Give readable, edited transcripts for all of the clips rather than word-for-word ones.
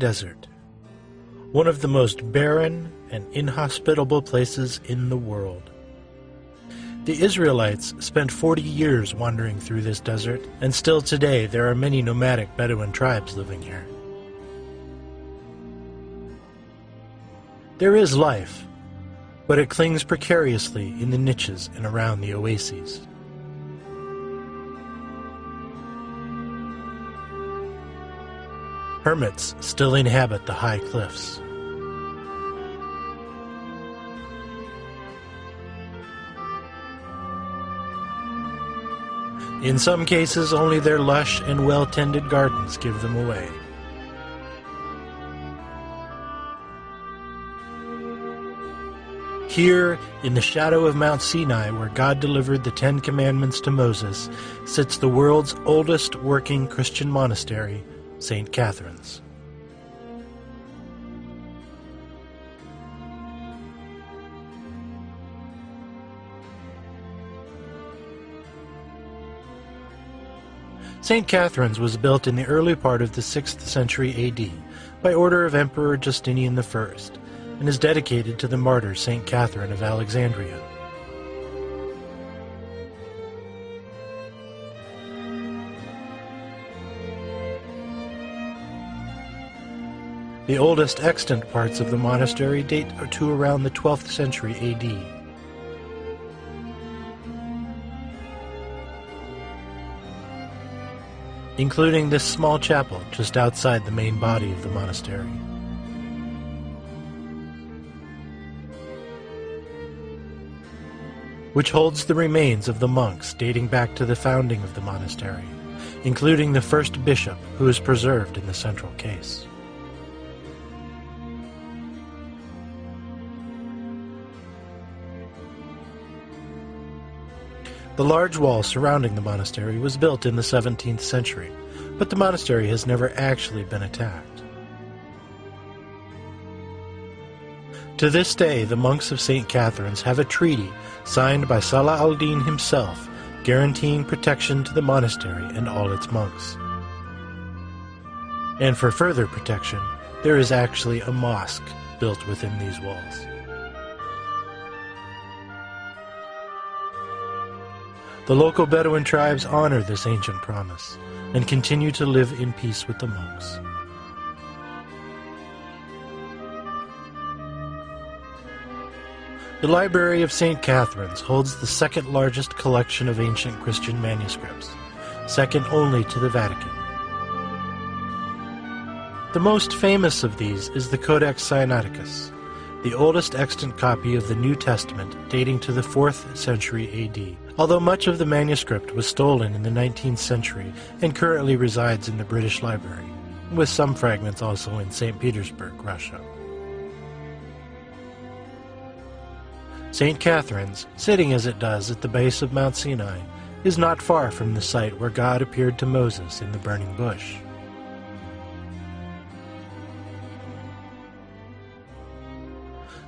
Desert, one of the most barren and inhospitable places in the world. The Israelites spent 40 years wandering through this desert, and still today there are many nomadic Bedouin tribes living here. There is life, but it clings precariously in the niches and around the oases. Hermits still inhabit the high cliffs. In some cases, only their lush and well-tended gardens give them away. Here, in the shadow of Mount Sinai, where God delivered the 10 Commandments to Moses, sits the world's oldest working Christian monastery, St. Catherine's. St. Catherine's was built in the early part of the 6th century AD by order of Emperor Justinian I, and is dedicated to the martyr St. Catherine of Alexandria. The oldest extant parts of the monastery date to around the 12th century AD. Including this small chapel just outside the main body of the monastery. Which holds the remains of the monks dating back to the founding of the monastery, including the first bishop, who is preserved in the central case. The large wall surrounding the monastery was built in the 17th century, but the monastery has never actually been attacked. To this day, the monks of St. Catherine's have a treaty signed by Salah al-Din himself, guaranteeing protection to the monastery and all its monks. And for further protection, there is actually a mosque built within these walls. The local Bedouin tribes honor this ancient promise and continue to live in peace with the monks. The Library of St. Catherine's holds the second largest collection of ancient Christian manuscripts, second only to the Vatican. The most famous of these is the Codex Sinaiticus, the oldest extant copy of the New Testament dating to the 4th century AD, although much of the manuscript was stolen in the 19th century and currently resides in the British Library, with some fragments also in St. Petersburg, Russia. St. Catherine's, sitting as it does at the base of Mount Sinai, is not far from the site where God appeared to Moses in the burning bush.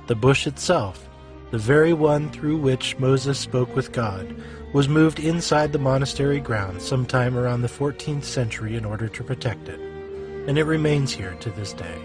The bush itself, the very one through which Moses spoke with God, was moved inside the monastery grounds sometime around the 14th century in order to protect it, and it remains here to this day.